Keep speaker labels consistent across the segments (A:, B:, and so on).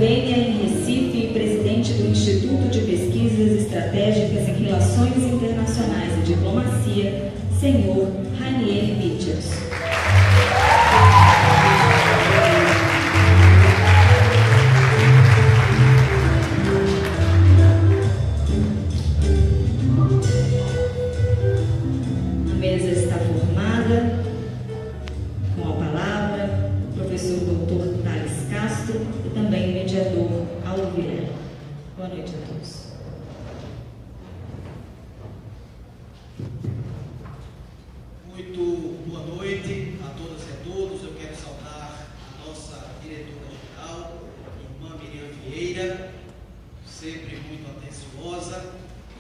A: Eslovênia, em Recife, e presidente do Instituto de Pesquisas Estratégicas em Relações Internacionais e Diplomacia, senhor Rainier Michels. A mesa está formada. Com a palavra, o professor Dr. Thales Castro e também o mediador Aldo Vilela. Boa noite a todos.
B: Muito boa noite a todas e a todos. Eu quero saudar a nossa diretora-geral, irmã Miriam Vieira, sempre muito atenciosa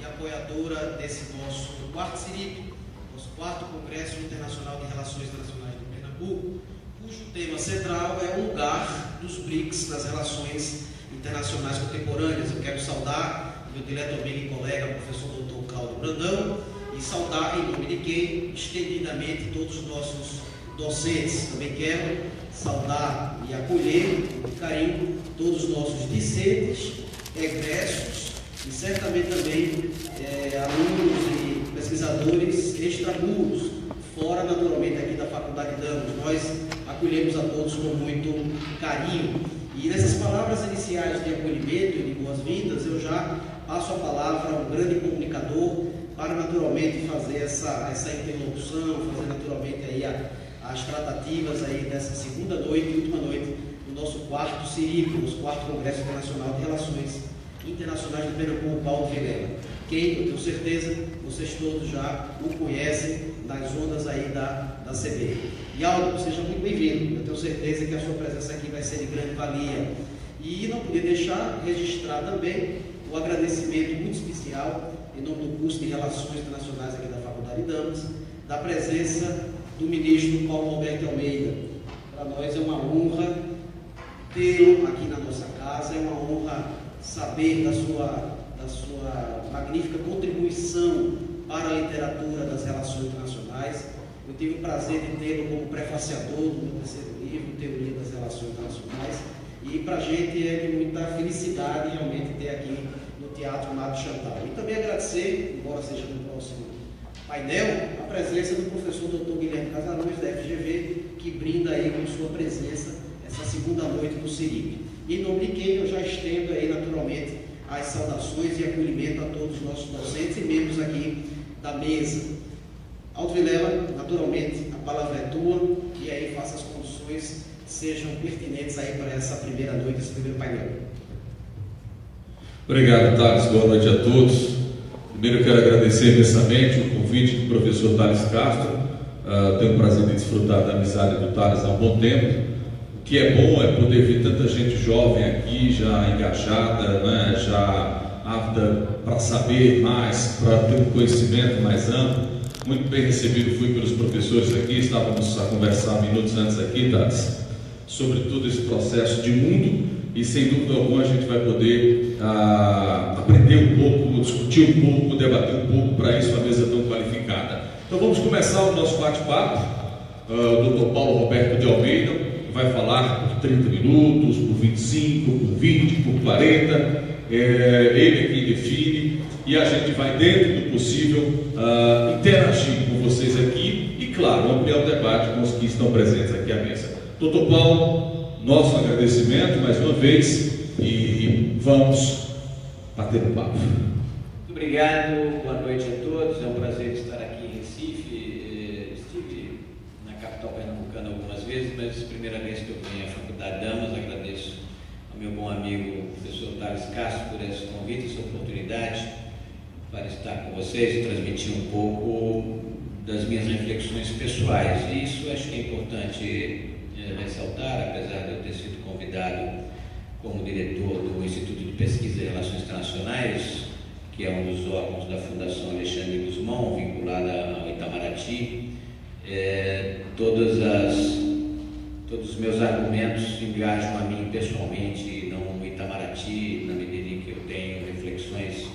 B: e apoiadora desse nosso quarto CIRIP, nosso quarto Congresso Internacional de Relações Internacionais de Pernambuco, cujo tema central é o lugar dos BRICS nas relações internacionais contemporâneas. Eu quero saudar meu dileto amigo e colega, professor Dr. Cláudio Brandão, e saudar em nome de quem, estendidamente, todos os nossos docentes. Também quero saudar e acolher com carinho todos os nossos discentes, egressos e certamente também alunos e pesquisadores extramuros, fora naturalmente aqui da Faculdade Damos. Nós acolhemos a todos com muito carinho. E nessas palavras iniciais de acolhimento e de boas-vindas, eu já passo a palavra a um grande comunicador para naturalmente fazer essa interlocução, fazer naturalmente aí as tratativas aí dessa segunda noite e última noite do nosso quarto CIRIP, nosso quarto Congresso Internacional de Relações Internacionais de Pernambuco, Aldo Vilela. Quem, eu tenho certeza, vocês todos já o conhecem nas ondas aí da CB. E Aldo, seja muito bem-vindo. Eu tenho certeza que a sua presença aqui vai ser de grande valia. E não podia deixar registrar também o agradecimento muito especial, em nome do curso de Relações Internacionais aqui da Faculdade Damos, da presença do ministro Paulo Roberto Almeida. Para nós é uma honra tê-lo aqui na nossa casa, é uma honra saber da sua magnífica contribuição para a literatura das relações internacionais. Eu tive o prazer de tê-lo como prefaciador do meu terceiro livro, Teoria das Relações Internacionais, e para a gente é de muita felicidade realmente ter aqui no Teatro Mário Chantal. E também agradecer, embora seja no próximo painel, a presença do professor Dr. Guilherme Casarões, da FGV, que brinda aí com sua presença essa segunda noite do CIRIP. E em nome de quem eu já estendo aí naturalmente as saudações e acolhimento a todos os nossos docentes e membros aqui da mesa. Aldo Vilela, naturalmente, a palavra é tua, e aí faça as condições sejam pertinentes aí para essa primeira noite, esse primeiro painel.
C: Obrigado, Thales. Boa noite a todos. Primeiro eu quero agradecer imensamente o convite do professor Thales Castro. Tenho o prazer de desfrutar da amizade do Thales há um bom tempo. O que é bom é poder ver tanta gente jovem aqui, já engajada, né, já ávida para saber mais, para ter um conhecimento mais amplo. Muito bem recebido fui pelos professores aqui, estávamos a conversar minutos antes aqui, Thales, sobre todo esse processo de mundo, e sem dúvida alguma a gente vai poder aprender um pouco, discutir um pouco, debater um pouco, para isso a mesa tão qualificada. Então vamos começar o nosso bate-papo. O Dr. Paulo Roberto de Almeida vai falar por 30 minutos, por 25, por 20, por 40, ele aqui define, e a gente vai, dentro do possível, interagir com vocês aqui e, claro, ampliar o debate com os que estão presentes aqui à mesa. Dr. Paulo, nosso agradecimento mais uma vez e vamos bater um papo.
D: Muito obrigado, boa noite a todos, é um prazer estar aqui em Recife. Estive na capital pernambucana algumas vezes, mas é a primeira vez que eu venho à Faculdade Damos. Agradeço ao meu bom amigo, professor Thales Castro, por esse convite, essa oportunidade para estar com vocês e transmitir um pouco das minhas reflexões pessoais. E isso acho que é importante ressaltar, apesar de eu ter sido convidado como diretor do Instituto de Pesquisa e Relações Internacionais, que é um dos órgãos da Fundação Alexandre Guzmão, vinculada ao Itamaraty. Todos os meus argumentos engajam a mim pessoalmente e não no Itamaraty, na medida em que eu tenho reflexões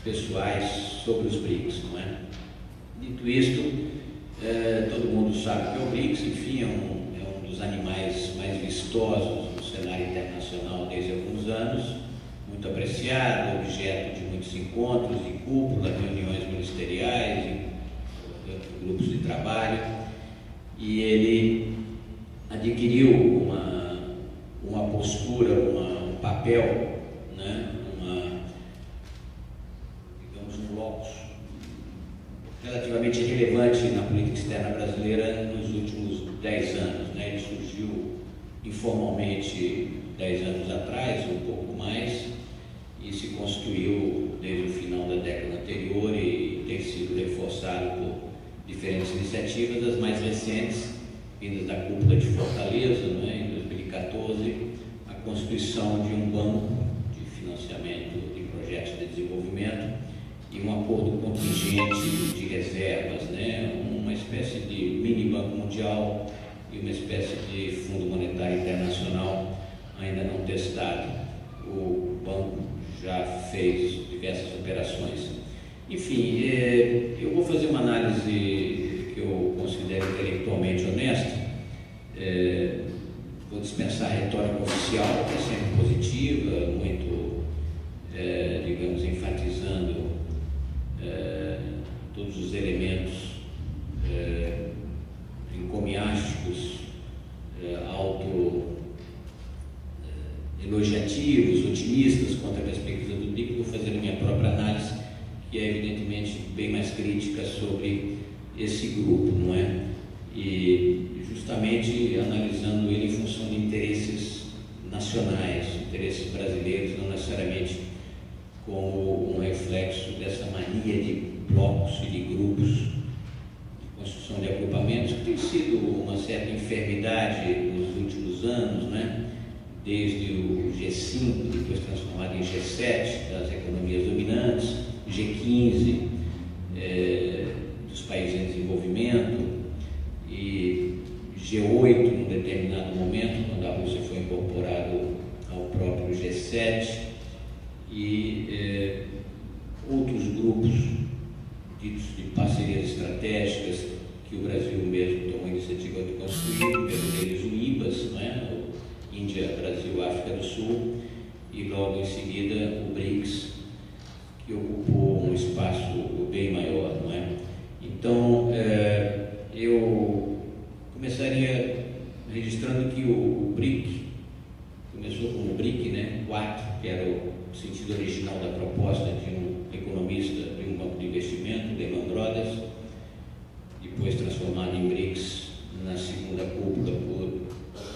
D: pessoais sobre os BRICS, não é? Dito isto, todo mundo sabe que o BRICS, enfim, é um dos animais mais vistosos do cenário internacional desde alguns anos, muito apreciado, objeto de muitos encontros e cúpulas, reuniões ministeriais, e grupos de trabalho, e ele adquiriu uma postura, um papel, né, digamos, um locus relativamente relevante na política externa brasileira nos últimos 10 anos. Né? Ele surgiu informalmente 10 anos atrás, um pouco mais, e se construiu desde o final da década anterior e tem sido reforçado por diferentes iniciativas, as mais recentes, vindas da cúpula de Fortaleza, né, em 2014, a constituição de um banco de financiamento de projetos de desenvolvimento e um acordo contingente de reservas, né, uma espécie de mini banco mundial e uma espécie de fundo monetário internacional ainda não testado. O banco já fez diversas operações. Enfim, eu vou fazer uma análise que eu considero intelectualmente honesta. Vou dispensar a retórica oficial, que é sempre positiva, muito, digamos, enfatizando todos os elementos encomiásticos, elogiativos, otimistas quanto à perspectiva do BRIC. Vou fazer a minha própria análise, que é evidentemente bem mais crítica sobre esse grupo, não é? E justamente analisando ele em função de interesses nacionais, interesses brasileiros, não necessariamente como um reflexo dessa mania de blocos e de grupos, de construção de agrupamentos, que tem sido uma certa enfermidade nos últimos anos, né? Desde o G5, depois transformado em G7, das economias dominantes, G15, dos países em desenvolvimento, e G8, num determinado momento, quando a Rússia foi incorporada ao próprio G7, e outros grupos ditos de parcerias estratégicas que o Brasil mesmo tomou a iniciativa de construir, pelo deles o IBAS, não é? Índia, Brasil, África do Sul, e logo em seguida o BRICS, que ocupou um espaço bem maior, não é? Então, eu começaria registrando que o BRIC começou como BRIC, né? 4, que era o sentido original da proposta de um economista de um banco de investimento, Lehman Brothers, depois transformado em BRICS na segunda cúpula por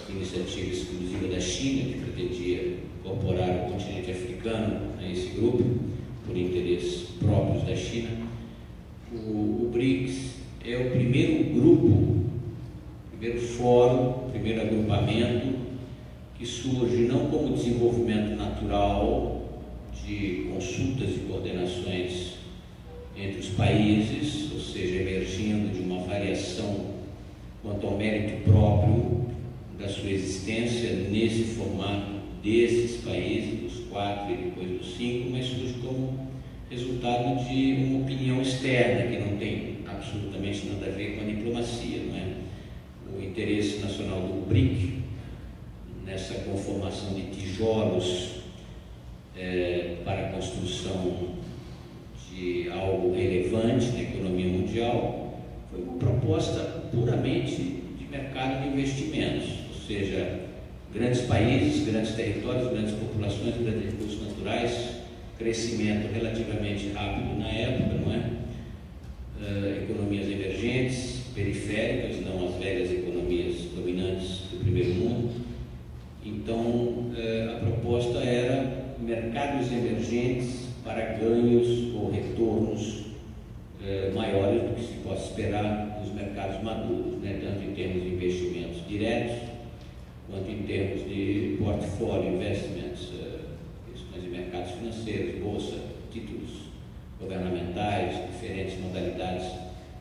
D: iniciativa exclusiva da China, que pretendia incorporar o continente africano a esse grupo, por interesses próprios da China. O BRICS é o primeiro grupo, primeiro fórum, primeiro agrupamento que surge não como desenvolvimento natural de consultas e coordenações entre os países, ou seja, emergindo de uma variação quanto ao mérito próprio da sua existência nesse formato desses países, dos 4 e depois dos 5, mas surge como resultado de uma opinião externa que não tem absolutamente nada a ver com a diplomacia, não é? O interesse nacional do BRIC nessa conformação de tijolos para a construção de algo relevante na economia mundial foi uma proposta puramente de mercado de investimentos, ou seja, grandes países, grandes territórios, grandes populações, grandes recursos naturais, crescimento relativamente rápido na época, não é? Economias emergentes, periféricas, não as velhas economias dominantes do primeiro mundo. Então, a proposta era mercados emergentes para ganhos ou retornos maiores do que se possa esperar nos mercados maduros, né? Tanto em termos de investimentos diretos, quanto em termos de portfólio investments, questões de mercados financeiros, bolsa, títulos governamentais, diferentes modalidades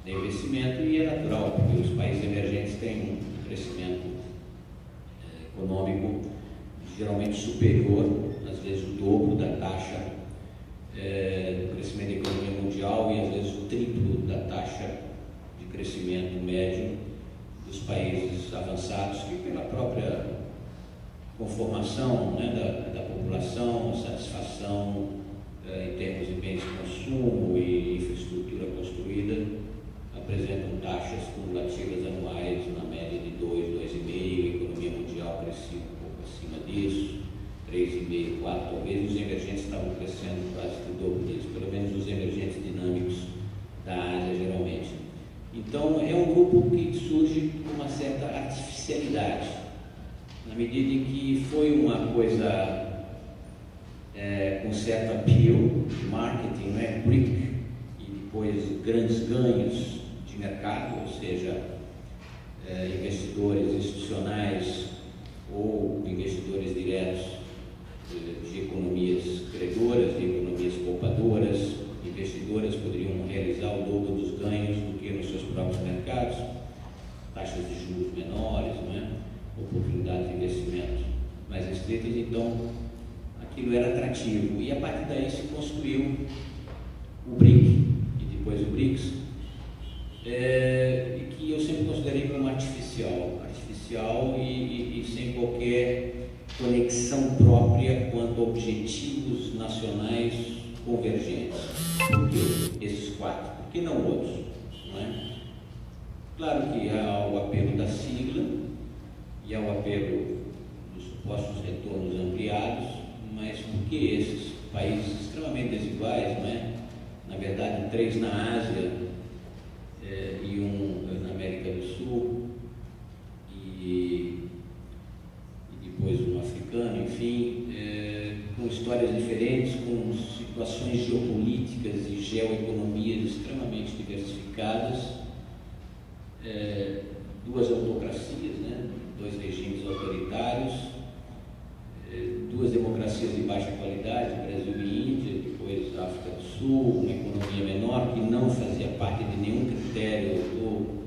D: de investimento, e é natural, porque os países emergentes têm um crescimento econômico geralmente superior, às vezes o dobro da taxa do crescimento da economia mundial e às vezes o triplo da taxa de crescimento médio dos países avançados, que pela própria conformação, né, da população, satisfação em termos de bens de consumo e infraestrutura construída, apresentam taxas cumulativas anuais na média de 2, 2,5%, a economia mundial crescia um pouco acima disso, 3,5%, 4%, talvez os emergentes estavam crescendo quase o dobro disso, pelo menos os emergentes dinâmicos da Ásia, geralmente. Então, é um grupo que surge com uma certa artificialidade, na medida em que foi uma coisa com certo appeal de marketing, né, BRIC, e depois grandes ganhos de mercado, ou seja, investidores institucionais ou investidores diretos de economias credoras, de economias poupadoras, investidoras poderiam realizar o dobro dos ganhos do que nos seus próprios mercados, taxas de juros menores, não é? Oportunidades de investimento mais restritas, então aquilo era atrativo, e a partir daí se construiu o BRIC e depois o BRICS, e que eu sempre considerei como artificial e sem qualquer conexão própria quanto a objetivos nacionais convergentes. Por que esses 4? Por que não outros? Não é? Claro que há o apelo da sigla e há o apelo dos supostos retornos ampliados, mas por que esses países extremamente desiguais, não é? Na verdade, 3 na Ásia e 1 na América do Sul e depois um africano, enfim, com histórias diferentes, com situações geopolíticas e geoeconomias extremamente diversificadas, 2 autocracias, né? 2 regimes autoritários, 2 democracias de baixa qualidade, Brasil e Índia, depois África do Sul, uma economia menor que não fazia parte de nenhum critério do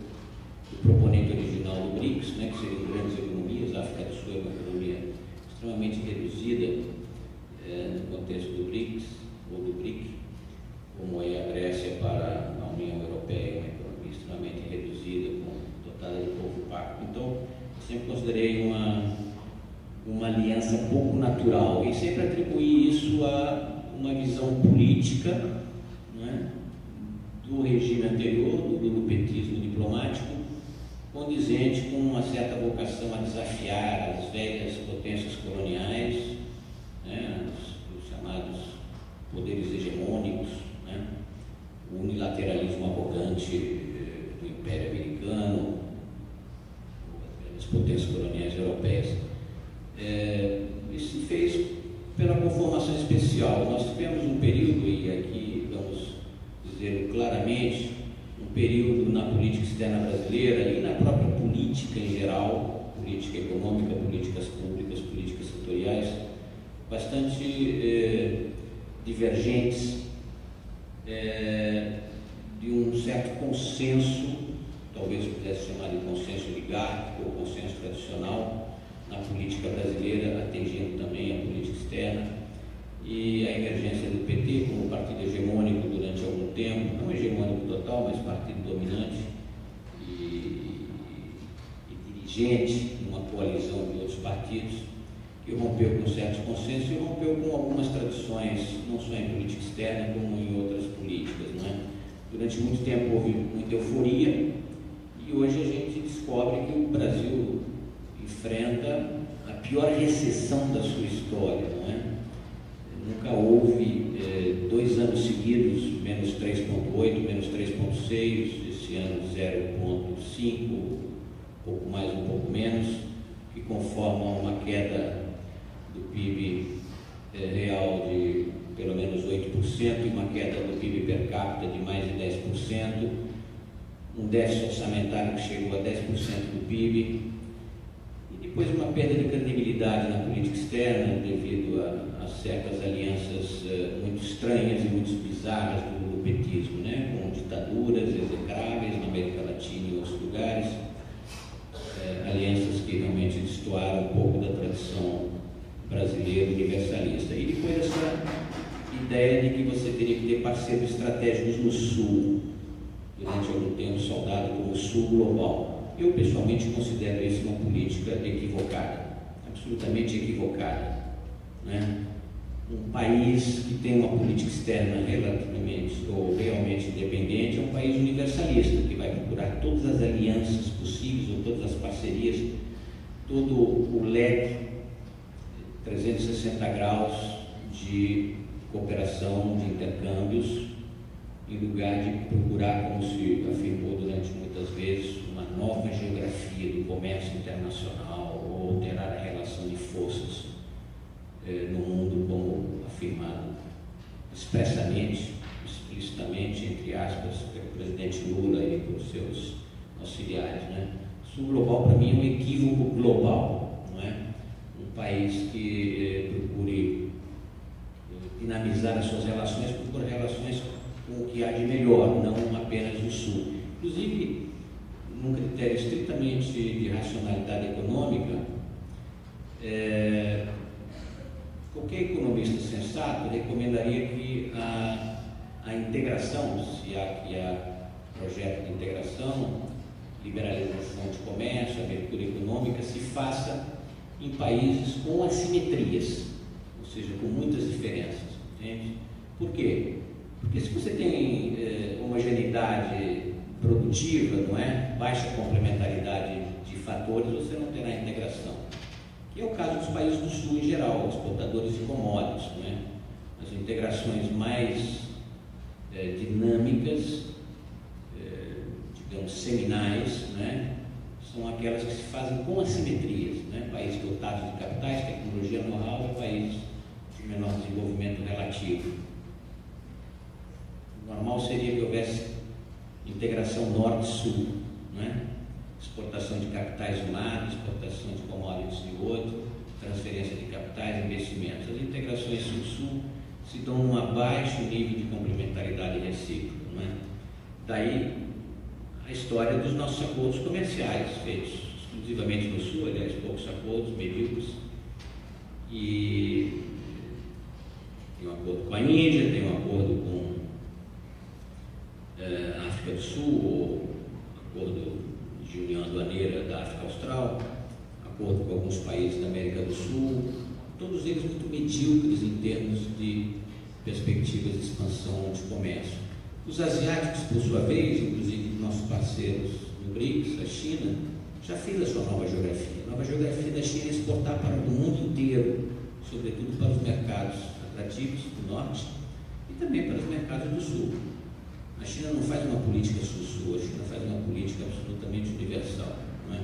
D: proponente original do BRICS, né, que seriam grandes economias. A África do Sul é uma economia extremamente reduzida no contexto do BRICS ou do BRIC, como é a Grécia para a União Europeia, uma economia extremamente reduzida, dotada de pouco impacto. Então, eu sempre considerei uma aliança pouco natural e sempre atribuí isso a uma visão política, né, do regime anterior, do lulopetismo diplomático, condizente com uma certa vocação a desafiar as velhas potências coloniais, né, os chamados poderes hegemônicos, né, o unilateralismo arrogante do Império Americano, as potências coloniais europeias. Isso se fez pela conformação especial. Nós tivemos um período, e aqui vamos dizer claramente, um período na política externa brasileira e na própria política em geral, política econômica, políticas públicas, políticas setoriais, bastante divergentes, de um certo consenso, talvez pudesse chamar de consenso oligárquico ou consenso tradicional, na política brasileira, atingindo também a política externa, e a emergência do PT como partido hegemônico durante algum tempo, não hegemônico total, mas partido dominante e dirigente, numa coalizão de outros partidos, que rompeu com certos consensos e rompeu com algumas tradições, não só em política externa, como em outras políticas, não é? Durante muito tempo houve muita euforia, e hoje a gente descobre que o Brasil enfrenta a pior recessão da sua história, não é? Nunca houve 2 anos seguidos, menos 3,8, menos 3,6, esse ano 0,5, um pouco mais, um pouco menos, que conformam uma queda do PIB real de pelo menos 8% e uma queda do PIB per capita de mais de 10%, um déficit orçamentário que chegou a 10% do PIB, depois uma perda de credibilidade na política externa devido a certas alianças muito estranhas e muito bizarras do lulopetismo, né? Com ditaduras execráveis na América Latina e outros lugares, alianças que realmente destoaram um pouco da tradição brasileira universalista. E depois essa ideia de que você teria que ter parceiros estratégicos no Sul, durante algum tempo saudado como Sul global. Eu pessoalmente considero isso uma política equivocada, absolutamente equivocada, né? Um país que tem uma política externa relativamente ou realmente independente é um país universalista, que vai procurar todas as alianças possíveis ou todas as parcerias, todo o leque 360 graus de cooperação, de intercâmbios, em lugar de procurar, como se afirmou durante muitas vezes, uma nova geografia do comércio internacional ou alterar a relação de forças no mundo, como afirmado expressamente, explicitamente, entre aspas, pelo presidente Lula e por seus auxiliares, né? O Sul global, para mim, é um equívoco global, não é? Um país que procure dinamizar as suas relações, procura relações com o que há de melhor, não apenas o Sul. Inclusive, num critério estritamente de racionalidade econômica, qualquer economista sensato recomendaria que a integração, se há projeto de integração, liberalização de comércio, abertura econômica, se faça em países com assimetrias, ou seja, com muitas diferenças. Entende? Por quê? Porque se você tem homogeneidade produtiva, não é? Baixa complementaridade de fatores, você não terá integração. Que é o caso dos países do Sul em geral, exportadores de commodities, não é? As integrações mais dinâmicas, digamos, seminais, né? São aquelas que se fazem com assimetrias, né? Países dotados de capitais, tecnologia, know-how, e países de menor desenvolvimento relativo. O normal seria que houvesse integração norte-sul, né? Exportação de capitais de um lado, exportação de commodities de outro, transferência de capitais, investimentos. As integrações sul-sul se dão num baixo nível de complementaridade recíproca, não é? Daí a história dos nossos acordos comerciais, feitos exclusivamente no Sul, aliás, poucos acordos, medíocres, e tem um acordo com a Índia, tem um acordo com a África do Sul, ou acordo de união aduaneira da África Austral, acordo com alguns países da América do Sul, todos eles muito medíocres em termos de perspectivas de expansão de comércio. Os asiáticos, por sua vez, inclusive nossos parceiros no BRICS, a China, já fez a sua nova geografia. A nova geografia da China é exportar para o mundo inteiro, sobretudo para os mercados atrativos do norte e também para os mercados do sul. A China não faz uma política sul-sul, a China faz uma política absolutamente universal, não é?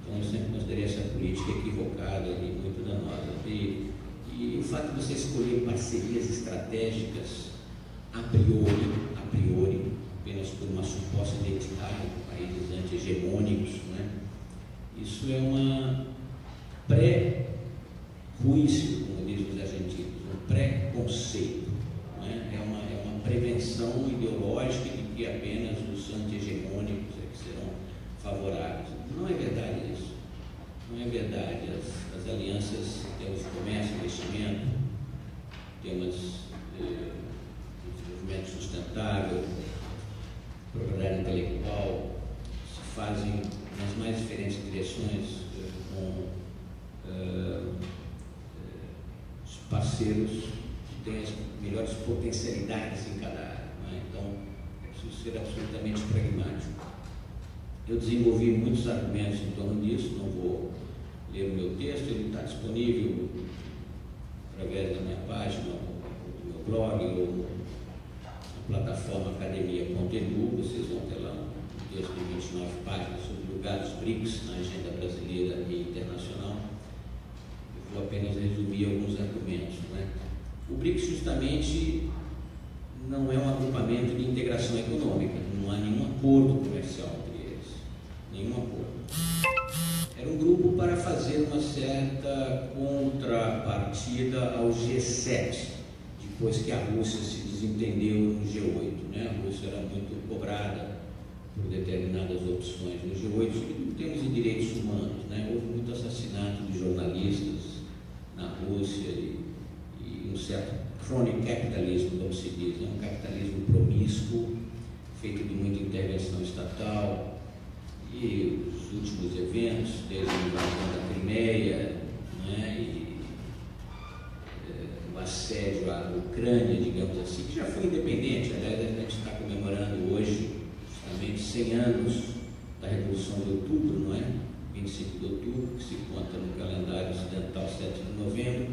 D: Então eu sempre considerei essa política equivocada e muito danosa. E o fato de você escolher parcerias estratégicas a priori, apenas por uma suposta identidade de países anti-hegemônicos, não é? Isso é uma pré-juízo, como dizem os argentinos, um pré-conceito, não é? É uma prevenção ideológica de que apenas os anti-hegemônicos é que serão favoráveis. Não é verdade isso. Não é verdade. As alianças em termos de comércio, investimento, temas de desenvolvimento sustentável, propriedade intelectual, se fazem nas mais diferentes direções com os parceiros que têm as melhores potencialidades em cada área, não é? Então, é preciso ser absolutamente pragmático. Eu desenvolvi muitos argumentos em torno disso, não vou ler o meu texto, ele está disponível através da minha página, do meu blog, ou na plataforma academia.edu. Vocês vão ter lá um texto de 29 páginas sobre o lugar dos BRICS na agenda brasileira e internacional. Eu vou apenas resumir alguns argumentos, né? O BRICS justamente não é um agrupamento de integração econômica, não há nenhum acordo comercial entre eles, nenhum acordo. Era um grupo para fazer uma certa contrapartida ao G7, depois que a Rússia se desentendeu no G8, né? A Rússia era muito cobrada por determinadas opções no G8, sobretudo em termos de direitos humanos, né? Houve muito assassinato de jornalistas na Rússia e um certo crony capitalismo, como se diz, né? Um capitalismo promíscuo, feito de muita intervenção estatal, e os últimos eventos, desde a invasão da Crimeia, né? E o assédio à Ucrânia, digamos assim, que já foi independente. Aliás, a gente está comemorando hoje justamente 100 anos da Revolução de Outubro, não é? 25 de outubro, que se conta no calendário ocidental 7 de novembro,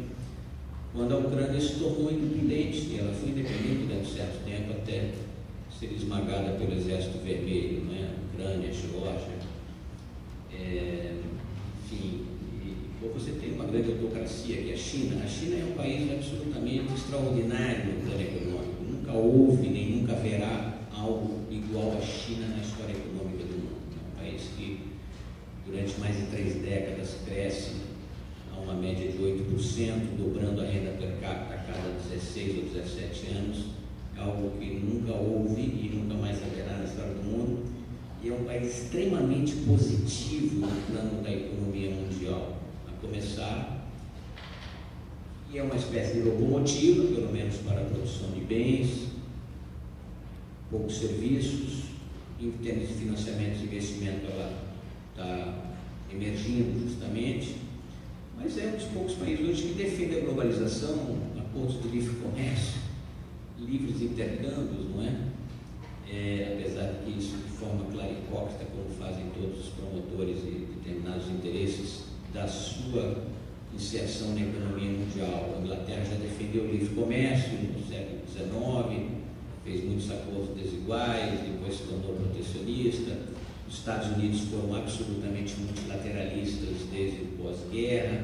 D: quando a Ucrânia se tornou independente, e ela foi independente durante um certo tempo até ser esmagada pelo Exército Vermelho, não é? A Ucrânia, a Geórgia, enfim, e você tem uma grande autocracia que é a China. A China é um país absolutamente extraordinário no plano econômico. Nunca houve nem nunca haverá algo igual à China na história econômica do mundo. É um país que durante mais de 3 décadas cresce a uma média de 8%, dobrando a renda per capita a cada 16 ou 17 anos, é algo que nunca houve e nunca mais haverá na história do mundo, e é um país extremamente positivo no plano da economia mundial, a começar, e é uma espécie de locomotiva, pelo menos para a produção de bens, poucos serviços, em termos de financiamento e investimento, ela está emergindo justamente, mas é um dos poucos países hoje que defende a globalização, acordos de livre comércio, livres intercâmbios, não é? Apesar de que isso de forma clara e hipócrita, como fazem todos os promotores e determinados interesses da sua inserção na economia mundial. A Inglaterra já defendeu o livre comércio no século XIX, fez muitos acordos desiguais, depois se tornou protecionista. Os Estados Unidos foram absolutamente multilateralistas desde o pós-guerra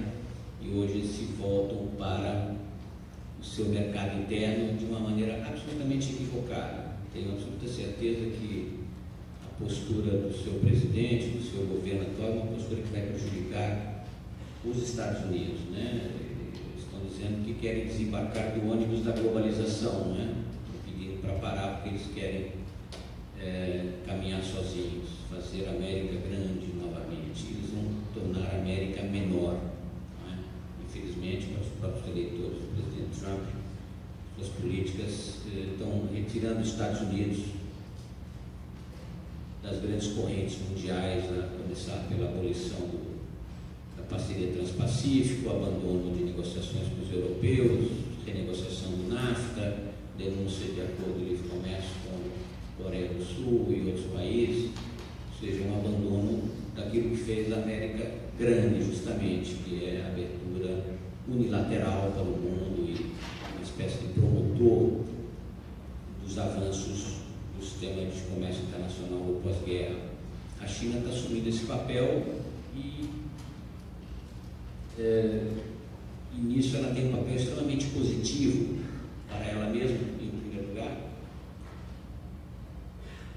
D: e hoje se voltam para o seu mercado interno de uma maneira absolutamente equivocada. Tenho absoluta certeza que a postura do seu presidente, do seu governo atual, é uma postura que vai prejudicar os Estados Unidos, né? Eles estão dizendo que querem desembarcar do ônibus da globalização, né? Estão pedindo para parar porque eles querem caminhar sozinhos, fazer a América grande novamente. Eles vão tornar a América menor, não é? Infelizmente, para os próprios eleitores do presidente Trump, suas políticas estão retirando os Estados Unidos das grandes correntes mundiais, a começar pela abolição da parceria transpacífico, o abandono de negociações com os europeus, renegociação do NAFTA, denúncia de acordo de livre comércio com a Coreia do Sul e outros países, ou seja, um abandono daquilo que fez a América grande, justamente, que é a abertura unilateral para o mundo e uma espécie de promotor dos avanços do sistema de comércio internacional do pós-guerra. A China está assumindo esse papel e nisso ela tem um papel extremamente positivo para ela mesma, em primeiro lugar,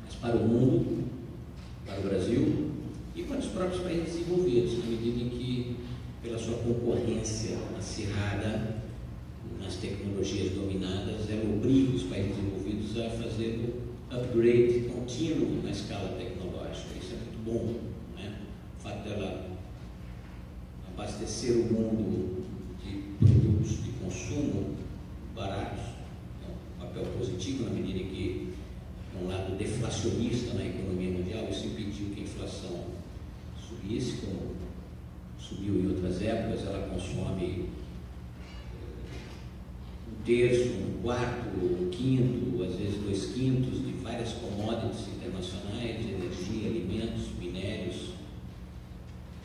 D: mas para o mundo, para o Brasil e para os próprios países desenvolvidos, na medida em que, pela sua concorrência acirrada nas tecnologias dominadas, ela obriga os países desenvolvidos a fazer o upgrade contínuo na escala tecnológica. Isso é muito bom, né? O fato dela abastecer o mundo de produtos de consumo baratos é um papel positivo, na medida em que é um lado deflacionista na economia mundial. Isso impediu que a inflação subisse, como subiu em outras épocas. Ela consome 1/3, 1/4, 1/5, às vezes 2/5 de várias commodities internacionais, energia, alimentos, minérios,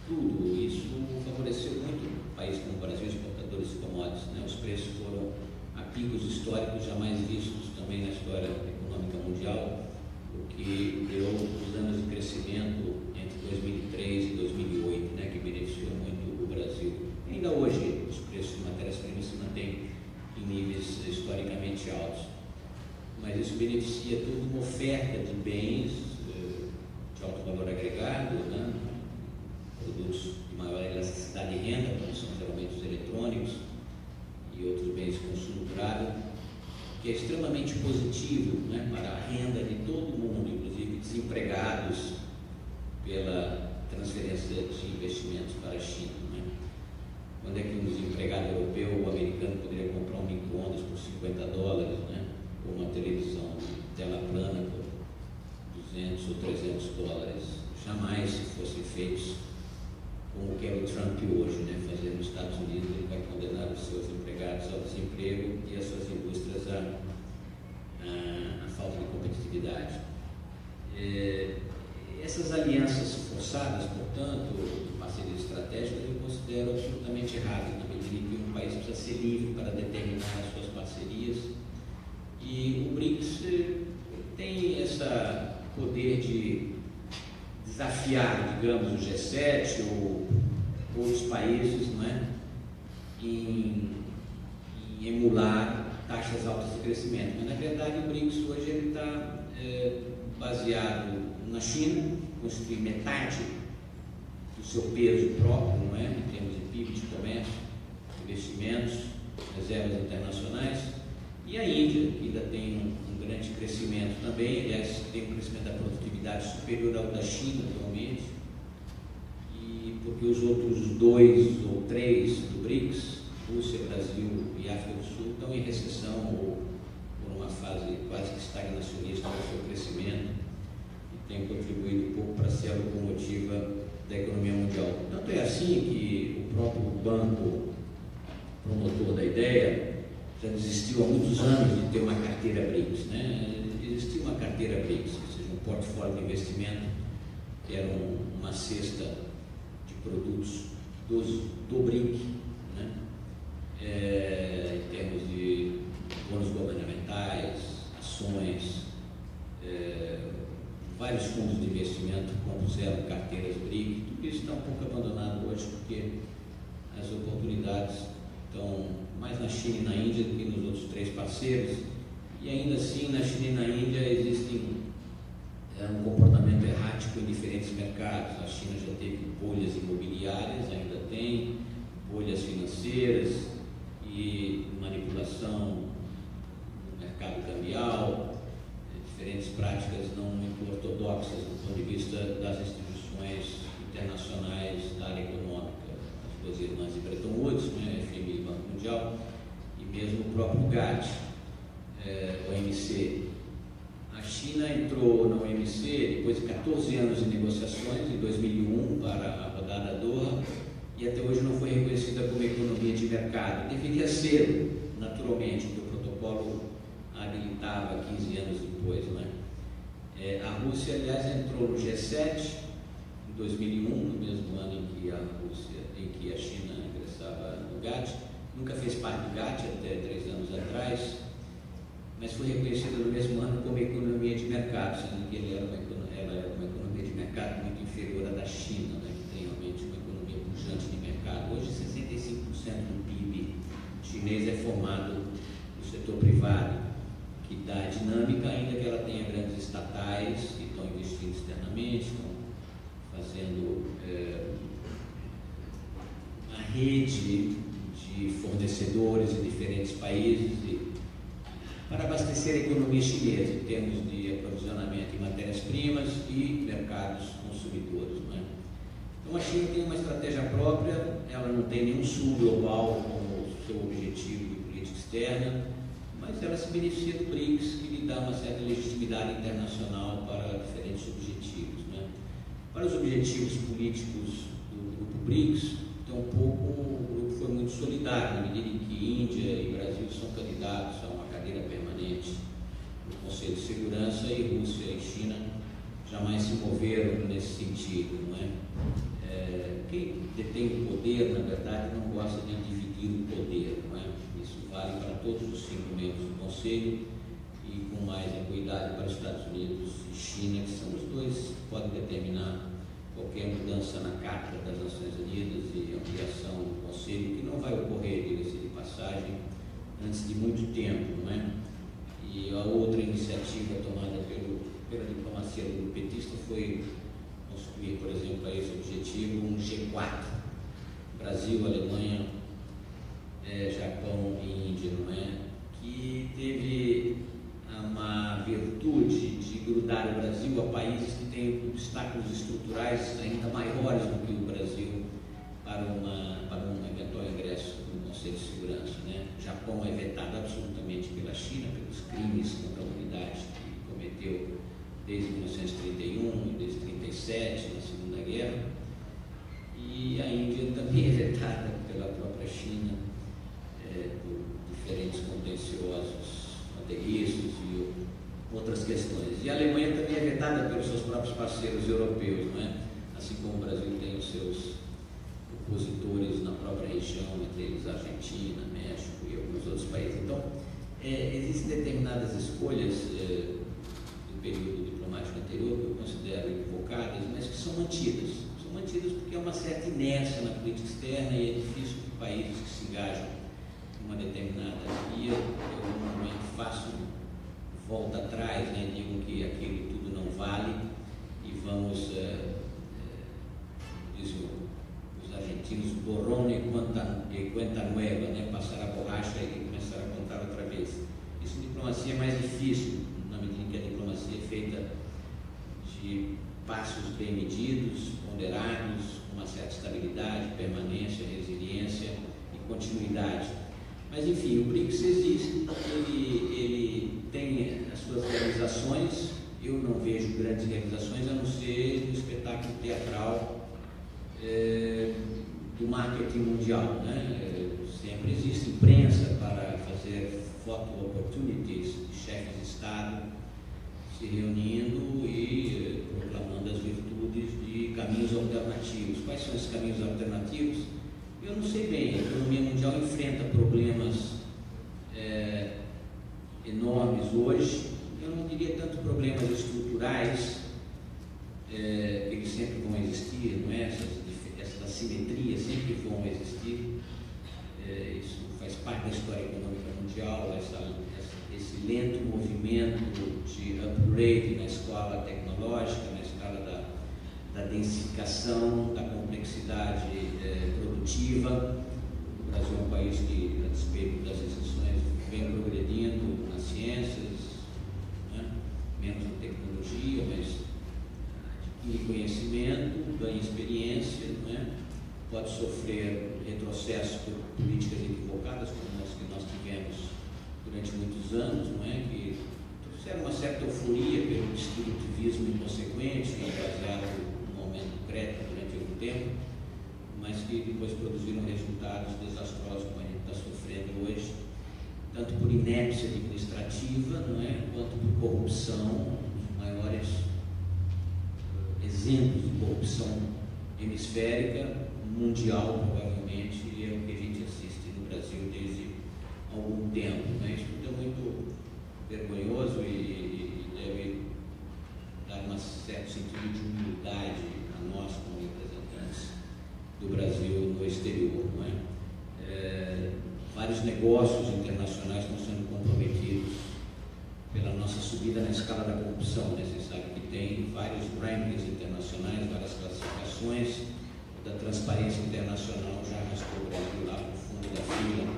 D: tudo. Isso favoreceu muito um país como o Brasil, exportadores de commodities, né? Os preços foram a picos históricos jamais vistos também na história econômica mundial, o que deu os anos de crescimento entre 2003 e 2008, né? Que beneficiou muito o Brasil. E ainda hoje os preços de matérias-primas se mantêm em níveis historicamente altos, mas isso beneficia toda uma oferta de bens de alto valor agregado, né? Produtos de maior elasticidade de renda, como são geralmente os eletrônicos e outros bens de consumo durável, que é extremamente positivo, né, para a renda de todo mundo, inclusive desempregados, pela transferência de investimentos para a China, né? Quando é que um desempregado europeu ou americano poderia comprar um micro-ondas por $50, né? Ou uma televisão de tela plana por $200 ou $300? Jamais, se fossem feitos como quer o Trump hoje, né? Fazer nos Estados Unidos, ele vai condenar os seus empregados ao desemprego e as suas indústrias à falta de competitividade. Essas alianças forçadas, portanto, parcerias estratégicas, eu considero absolutamente erradas, na medida em que um país precisa ser livre para determinar as suas parcerias. E o BRICS tem esse poder de desafiar, digamos, o G7 ou outros países, não é? em emular taxas altas de crescimento. Mas, na verdade, o BRICS hoje está baseado na China, constitui metade do seu peso próprio, não é? Em termos de PIB, de comércio, investimentos, reservas internacionais, e a Índia, que ainda tem um grande crescimento também, aliás, tem um crescimento da produtividade superior ao da China atualmente, e porque os outros 2 ou 3 do BRICS, Rússia, Brasil e África do Sul, estão em recessão ou por uma fase quase que estagnacionista do seu crescimento, e tem contribuído um pouco para ser a locomotiva da economia mundial. Tanto é assim que o próprio banco promotor da ideia já desistiu há muitos anos de ter uma carteira BRICS, né? Existia uma carteira BRICS, ou seja, um portfólio de investimento que era uma cesta de produtos do BRIC, né? Em termos de bônus governamentais, ações, vários fundos de investimento compuseram carteiras BRIC. Tudo isso está um pouco abandonado hoje porque as oportunidades estão mais na China e na Índia do que nos outros 3 parceiros, e ainda assim na China e na Índia existem um comportamento errático em diferentes mercados. A China já teve bolhas imobiliárias, ainda tem bolhas financeiras e manipulação no mercado cambial, diferentes práticas não muito ortodoxas do ponto de vista das instituições internacionais da área econômica, as 2 irmãs de Bretton Woods, né, FMI e Banco Mundial, e mesmo o próprio GATT, OMC. A China entrou na OMC depois de 14 anos de negociações, em 2001, para a rodada Doha, e até hoje não foi reconhecida como economia de mercado. Deveria ser, naturalmente, porque o protocolo habilitava 15 anos depois, né? A Rússia, aliás, entrou no G7 em 2001, no mesmo ano em que a China ingressava no GATT. Nunca fez parte do GATT até 3 anos atrás, mas foi reconhecida no mesmo ano como economia de mercado, sendo que ela era uma economia de mercado muito inferior à da China, né, que tem realmente uma economia pujante de mercado. Hoje, 65% do PIB chinês é formado no setor privado, que dá dinâmica, ainda que ela tenha grandes estatais que estão investindo externamente, estão fazendo uma rede de fornecedores em diferentes países para abastecer a economia chinesa em termos de aprovisionamento em matérias-primas e mercados consumidores, né? Então a China tem uma estratégia própria, ela não tem nenhum sul global como seu objetivo de política externa, mas ela se beneficia do BRICS, que lhe dá uma certa legitimidade internacional para diferentes objetivos, né? Para os objetivos políticos do grupo BRICS, tampouco o grupo foi muito solidário, na medida em que Índia e Brasil são candidatos a uma cadeira permanente no Conselho de Segurança, e Rússia e China jamais se moveram nesse sentido, não é? Quem detém o poder, na verdade, não gosta de dividir o poder, não é? Isso vale para todos os 5 membros do Conselho e com mais equidade para os Estados Unidos e China, que são os 2 que podem determinar qualquer mudança na Carta das Nações Unidas e ampliação do Conselho, que não vai ocorrer, diga-se de passagem, antes de muito tempo, não é? E a outra iniciativa tomada pela diplomacia do petista foi construir, por exemplo, para esse objetivo, um G4, Brasil, Alemanha, Japão e Índia, não é? Que teve uma virtude de grudar o Brasil a países que têm obstáculos estruturais ainda maiores do que o Brasil para um eventual ingresso no Conselho de Segurança, né? O Japão é vetado absolutamente pela China, pelos crimes contra a humanidade que cometeu desde 1931 e desde 1937, na Segunda Guerra, e a próprios parceiros europeus, não é? Assim como o Brasil tem os seus opositores na própria região, entre eles Argentina, México e alguns outros países. Então, existem determinadas escolhas do período diplomático anterior que eu considero equivocadas, mas que são mantidas. São mantidas porque há uma certa inércia na política externa e é difícil que países que se engajam em uma determinada via, em algum momento façam volta atrás, né, digam que aquilo tudo não vale e vamos, dizem os argentinos, borrón e cuenta nueva, né, passar a borracha e começar a contar outra vez. Isso em diplomacia é mais difícil, na medida em que a diplomacia é feita de passos bem medidos, ponderados, com uma certa estabilidade, permanência, resiliência e continuidade. Mas, enfim, o BRICS existe, ele tem as suas realizações. Eu não vejo grandes realizações, a não ser no espetáculo teatral do marketing mundial, né? Sempre existe imprensa para fazer photo opportunities de chefes de Estado se reunindo e proclamando as virtudes de caminhos alternativos. Quais são esses caminhos alternativos? Eu não sei bem. A economia mundial enfrenta problemas enormes hoje. Eu não diria tanto problemas estruturais, eles sempre vão existir, não é? Essas assimetrias sempre vão existir. Isso faz parte da história econômica mundial, esse lento movimento de upgrade na escala tecnológica, na escala da densificação, da complexidade produtiva. O Brasil é um país que, a despeito das exceções, vem progredindo nas ciências, né? Menos na tecnologia, mas adquire conhecimento, ganha experiência, né? Pode sofrer retrocesso por políticas equivocadas, como as que nós tivemos durante muitos anos, não é? Que trouxeram uma certa euforia pelo distributivismo inconsequente, baseado no aumento do crédito durante algum tempo, mas que depois produziram resultados desastrosos, como a gente está sofrendo hoje, tanto por inépcia administrativa, não é? Quanto por corrupção. Os maiores exemplos de corrupção hemisférica, mundial, provavelmente, é o que a gente assiste no Brasil desde algum tempo, né? Isso tudo é muito vergonhoso e deve dar um certo sentido de humildade a nós como representantes do Brasil no exterior, não é? Vários negócios internacionais estão sendo comprometidos pela nossa subida na escala da corrupção, né? Você sabe que tem vários rankings internacionais, várias classificações. Da Transparência Internacional já arrastou o Brasil lá para o fundo da fila,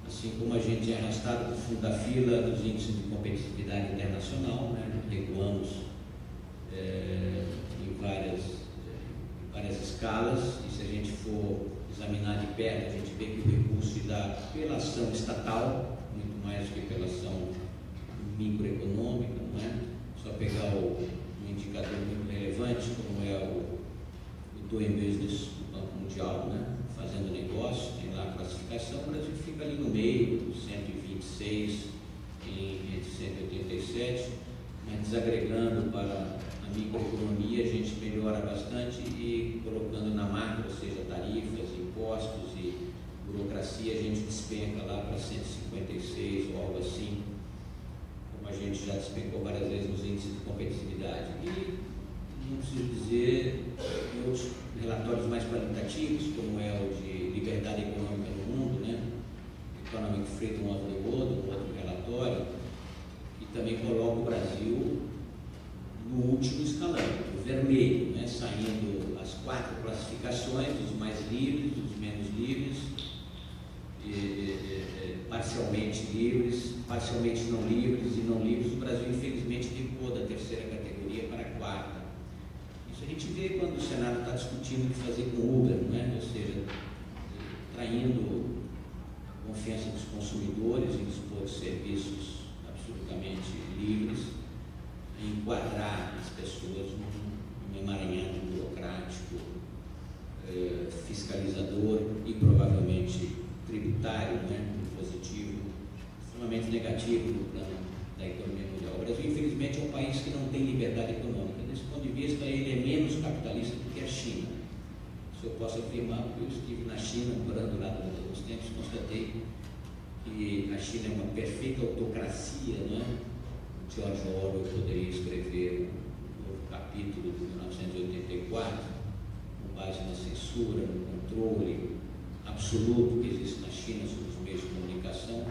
D: assim como a gente é arrastado para o fundo da fila dos índices de competitividade internacional, né? Recuamos em várias escalas, e se a gente for examinar de perto, a gente vê que o recurso se dá pela ação estatal, muito mais do que pela ação microeconômica, não é? Só pegar um indicador muito relevante, como é o Doing Business do Banco Mundial, né? Fazendo negócio, tem lá a classificação, o Brasil fica ali no meio, 126 entre 187, mas desagregando para a microeconomia a gente melhora bastante, e colocando na macro, ou seja, tarifas, impostos e burocracia, a gente despenca lá para 156 ou algo assim, como a gente já despencou várias vezes nos índices de competitividade. E não preciso dizer em outros relatórios mais qualitativos, como é o de liberdade econômica no mundo, né? Economic Freedom of the World, um outro relatório, que também coloca o Brasil no último escalão, no vermelho, né? Saindo as 4 classificações, dos mais livres, dos menos livres, parcialmente livres, parcialmente não livres e não livres. O Brasil, infelizmente, recuou da 3ª categoria para a 4ª. Isso a gente vê quando o Senado está discutindo o que fazer com o Uber, não é? Ou seja, traindo a confiança dos consumidores em dispor de serviços absolutamente livres, enquadrar as pessoas num emaranhado burocrático, fiscalizador e provavelmente tributário, né? Positivo, extremamente negativo no plano da economia mundial. O Brasil, infelizmente, é um país que não tem liberdade econômica. desse ponto de vista, ele é menos capitalista do que a China. Isso eu posso afirmar, porque eu estive na China, morando lá durante alguns tempos, constatei que a China é uma perfeita autocracia, não é? George Orwell poderia escrever um novo capítulo de 1984, com base na censura, no controle absoluto que existe na China sobre os meios de comunicação,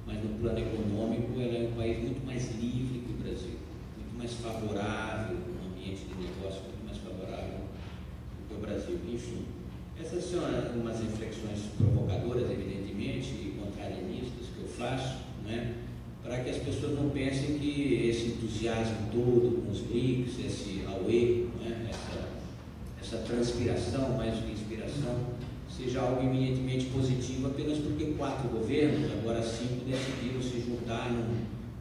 D: mas no plano econômico ela é um país muito mais livre que o Brasil, muito mais favorável, um ambiente de negócio muito mais favorável do que o Brasil. Enfim, essas são umas reflexões provocadoras, evidentemente, e contrarianistas que eu faço, né, para que as pessoas não pensem que esse entusiasmo todo com os BRICS, esse auê, né, essa transpiração, mais do que inspiração, seja algo eminentemente positivo apenas porque 4 governos, agora 5, decidiram se juntar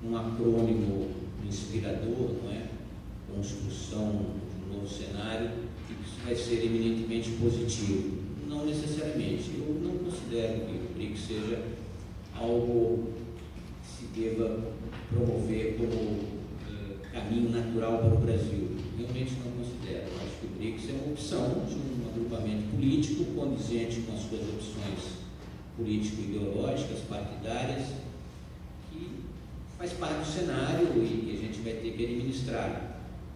D: num acrônimo inspirador, não é? Construção de um novo cenário, e que isso vai ser eminentemente positivo. Não necessariamente. Eu não considero que o BRICS seja algo que se deva promover como caminho natural para o Brasil. Realmente não considero. Eu acho que o BRICS é uma opção de um agrupamento político condizente com as suas opções político-ideológicas, partidárias, que faz parte do cenário e que a gente vai ter que administrar.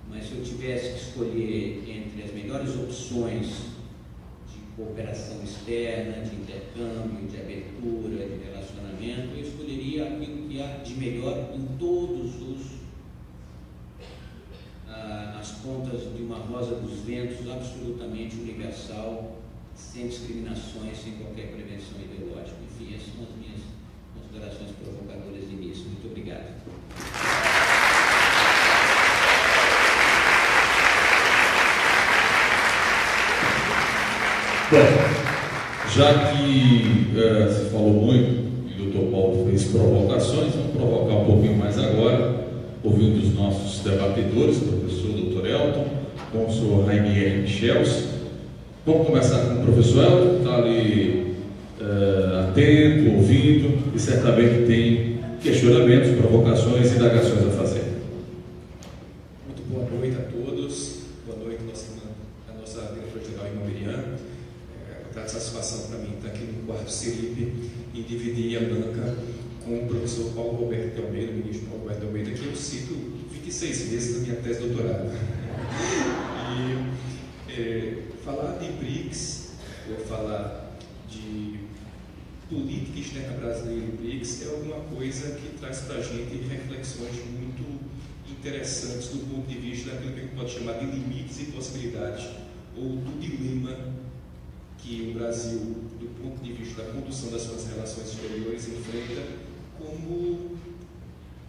D: Mas se eu tivesse que escolher entre as melhores opções de cooperação externa, de intercâmbio, de abertura, de relacionamento, eu escolheria aquilo que há de melhor em todos as pontas de uma rosa dos ventos absolutamente universal, sem discriminações, sem qualquer prevenção ideológica. Enfim, essas são as minhas considerações provocadoras de início. Muito obrigado.
C: Bom, já que se falou muito e o Dr. Paulo fez provocações, vamos provocar um pouquinho mais agora, ouvindo os nossos debatedores, o professor Dr. Elton, com o senhor Rainier Michels. Vamos começar com o professor Elton, que está ali atento, ouvindo, e certamente tem questionamentos, provocações e indagações a fazer.
E: Muito boa noite a todos. Boa noite a nossa diretora-geral, irmã Miriam. É uma satisfação para mim estar aqui no quarto CELIP e dividir a banca com o professor Paulo Roberto de Almeida, o ministro Paulo Roberto de Almeida, que eu cito 26 vezes na minha tese de doutorado. E falar de BRICS, ou falar de política externa brasileira e BRICS, é alguma coisa que traz para a gente reflexões muito interessantes do ponto de vista daquilo que a gente pode chamar de limites e possibilidades, ou do dilema que o Brasil, do ponto de vista da condução das suas relações exteriores, enfrenta como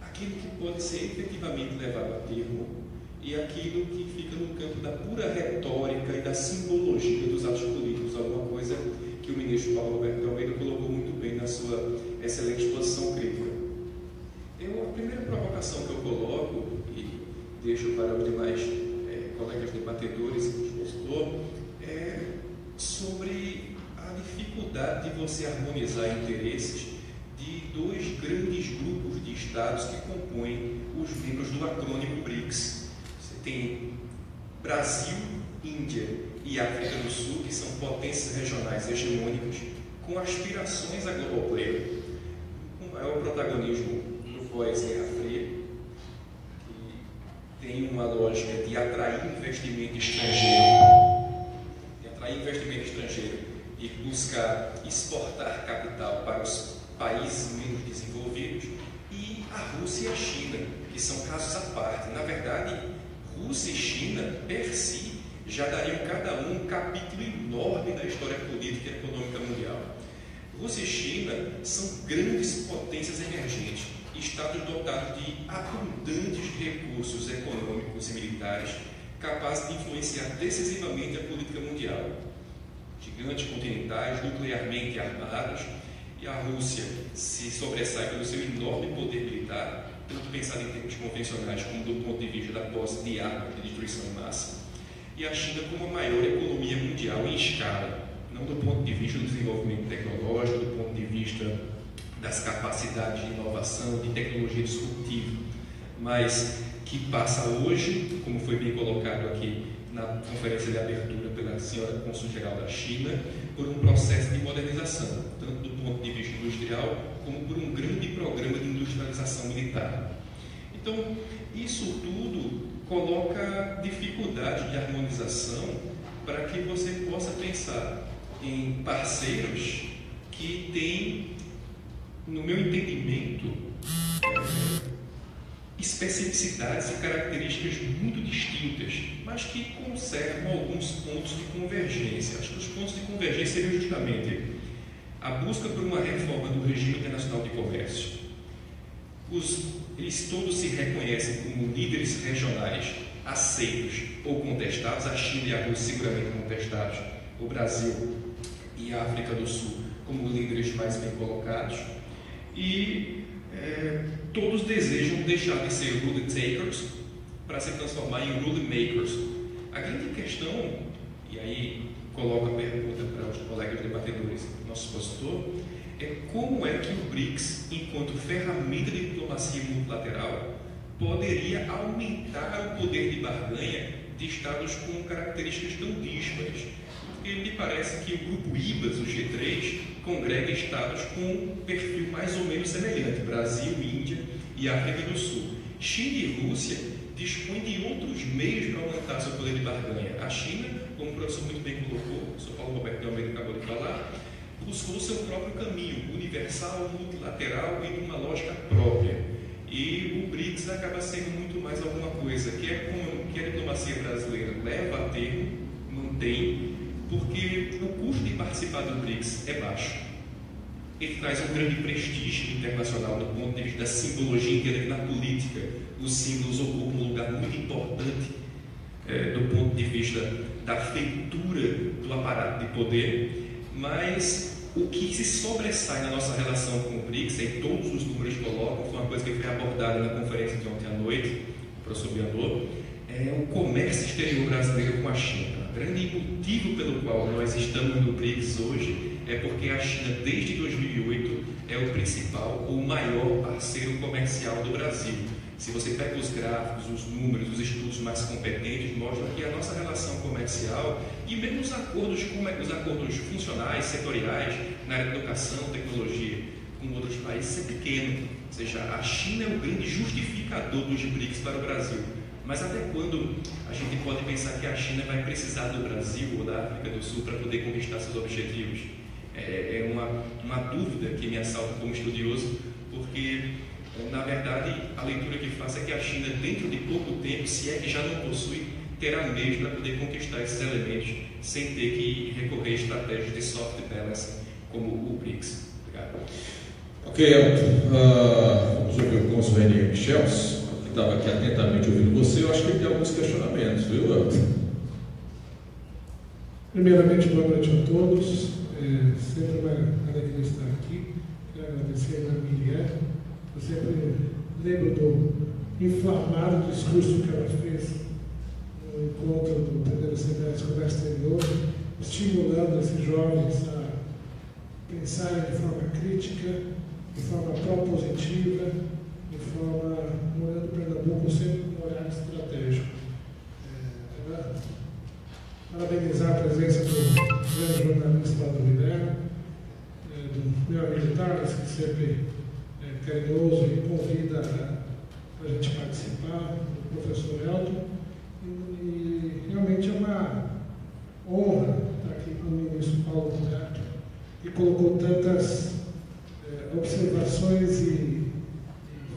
E: aquilo que pode ser efetivamente levado a termo e aquilo que fica no campo da pura retórica e da simbologia dos atos políticos, alguma coisa que o ministro Paulo Roberto de Almeida colocou muito bem na sua excelente exposição crítica. A primeira provocação que eu coloco, e deixo para os demais colegas debatedores e expositor, é sobre a dificuldade de você harmonizar interesses de 2 grandes grupos de estados que compõem os membros do acrônimo BRICS. Você tem Brasil, Índia e África do Sul, que são potências regionais hegemônicas com aspirações a global player, com maior protagonismo no pós-Guerra Fria, que tem uma lógica de atrair investimento estrangeiro e buscar exportar capital para os países menos desenvolvidos, e a Rússia e a China, que são casos à parte. Na verdade, Rússia e China, per si, já dariam cada um capítulo enorme da história política e econômica mundial. Rússia e China são grandes potências emergentes, estados dotados de abundantes recursos econômicos e militares, capazes de influenciar decisivamente a política mundial. Gigantes continentais, nuclearmente armados, e a Rússia se sobressai pelo seu enorme poder militar, tanto pensado em termos convencionais como do ponto de vista da posse de armas de destruição em massa, e a China como a maior economia mundial em escala, não do ponto de vista do desenvolvimento tecnológico, do ponto de vista das capacidades de inovação, de tecnologia disruptiva, mas que passa hoje, como foi bem colocado aqui na conferência de abertura pela senhora cônsul-geral da China, por um processo de modernização, tanto do ponto de vista industrial, como por um grande programa de industrialização militar. Então, isso tudo coloca dificuldade de harmonização para que você possa pensar em parceiros que têm, no meu entendimento, especificidades e características muito distintas, mas que conservam alguns pontos de convergência. Acho que os pontos de convergência seriam justamente a busca por uma reforma do regime internacional de comércio. Eles todos se reconhecem como líderes regionais aceitos ou contestados, a China e a Rússia seguramente contestados, o Brasil e a África do Sul como líderes mais bem colocados, e todos desejam deixar de ser rule takers para se transformar em rule makers. A grande questão, e aí coloco a pergunta para os colegas debatedores, nosso expositor, é como é que o BRICS, enquanto ferramenta de diplomacia multilateral, poderia aumentar o poder de barganha de estados com características tão díspares. Porque me parece que o grupo IBAS, o G3, congrega estados com um perfil mais ou menos semelhante, Brasil, Índia e África do Sul. China e Rússia dispõem de outros meios para aumentar seu poder de barganha. A China, como o professor muito bem colocou, o professor Paulo Roberto de Almeida acabou de falar, buscou seu próprio caminho, universal, multilateral e numa lógica própria. E o BRICS acaba sendo muito mais alguma coisa, que é como que a diplomacia brasileira leva a termo, mantém, porque o custo de participar do BRICS é baixo. Ele traz um grande prestígio internacional do ponto de vista da simbologia inteira na política. Os símbolos ocupam um lugar muito importante do ponto de vista da feitura do aparato de poder, mas o que se sobressai na nossa relação com o BRICS, em todos os números que colocam, foi uma coisa que foi abordada na conferência de ontem à noite, o professor Bianor, é o comércio exterior brasileiro com a China. O grande motivo pelo qual nós estamos no BRICS hoje é porque a China, desde 2008, é o principal ou maior parceiro comercial do Brasil. Se você pega os gráficos, os números, os estudos mais competentes, mostram que a nossa relação comercial e mesmo os acordos funcionais, setoriais, na área de educação, tecnologia, com outros países, é pequeno. Ou seja, a China é o grande justificador dos BRICS para o Brasil. Mas até quando a gente pode pensar que a China vai precisar do Brasil ou da África do Sul para poder conquistar seus objetivos? É uma dúvida que me assalta como estudioso, porque, na verdade, a leitura que faço é que a China, dentro de pouco tempo, se é que já não possui, terá meios para poder conquistar esses elementos sem ter que recorrer a estratégias de soft balance como o BRICS. Obrigado.
C: Ok, Elton. Vamos ouvir o cônsul Renier Michels, que estava aqui atentamente ouvindo você. Eu acho que ele tem alguns questionamentos, viu, Elton?
F: Primeiramente, boa noite a todos. Sempre uma alegria estar aqui. Quero agradecer a Miriam. Eu sempre lembro do inflamado discurso que ela fez no encontro do primeiro semestre de comércio exterior, estimulando esses jovens a pensarem de forma crítica, de forma propositiva, de forma olhando o Pernambuco sempre com um olhar estratégico. Parabenizar a presença do grande jornalista lá do Vilela, do meu amigo Thales, que sempre é carinhoso e convida a gente participar, do professor Elton. E realmente é uma honra estar aqui com o ministro Paulo Roberto, que colocou tantas observações e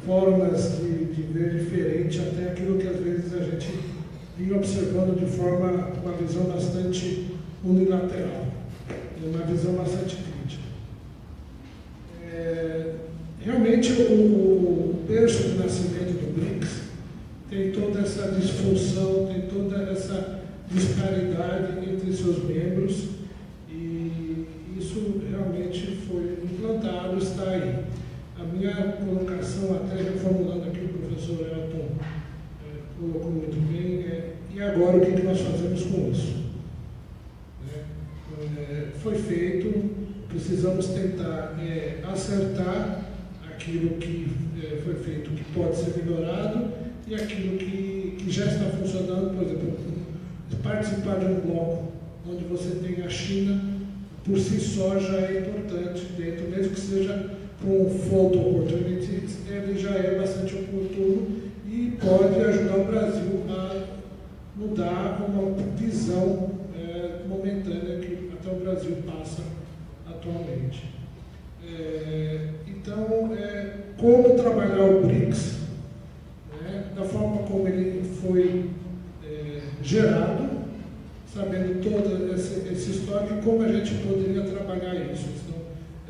F: formas de ver diferente até aquilo que às vezes a gente vinha observando de forma, uma visão bastante unilateral, uma visão bastante crítica. Realmente o berço de nascimento do BRICS tem toda essa disfunção, tem toda essa disparidade entre seus membros, e isso realmente foi implantado, está aí. A minha colocação, até reformulando aqui o professor Elton colocou muito bem, e agora o que nós fazemos com isso? Foi feito, precisamos tentar acertar aquilo que foi feito, que pode ser melhorado, e aquilo que já está funcionando, por exemplo, participar de um bloco onde você tem a China, por si só já é importante dentro, mesmo que seja com photo opportunities, ele já é bastante oportuno e pode ajudar o Brasil a mudar uma visão momentânea que até o Brasil passa atualmente. Então, como trabalhar o BRICS, da forma como ele foi gerado, sabendo toda essa história e como a gente poderia trabalhar isso. Então,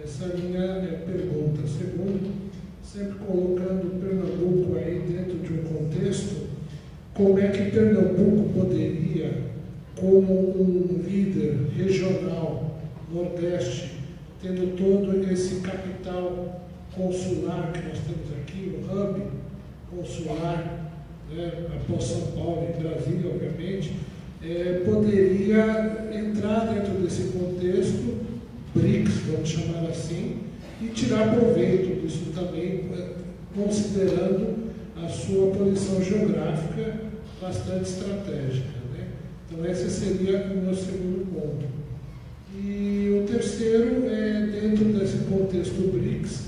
F: essa é a minha pergunta. Segundo, sempre colocando Pernambuco aí dentro de um contexto, como é que Pernambuco poderia, como um líder regional Nordeste, tendo todo esse capital consular que nós temos aqui, o hub consular, após São Paulo e Brasília, obviamente, poderia entrar dentro desse contexto, BRICS, vamos chamar assim, e tirar proveito disso também, considerando a sua posição geográfica bastante estratégica. Então, esse seria o meu segundo ponto. E o terceiro é, dentro desse contexto BRICS,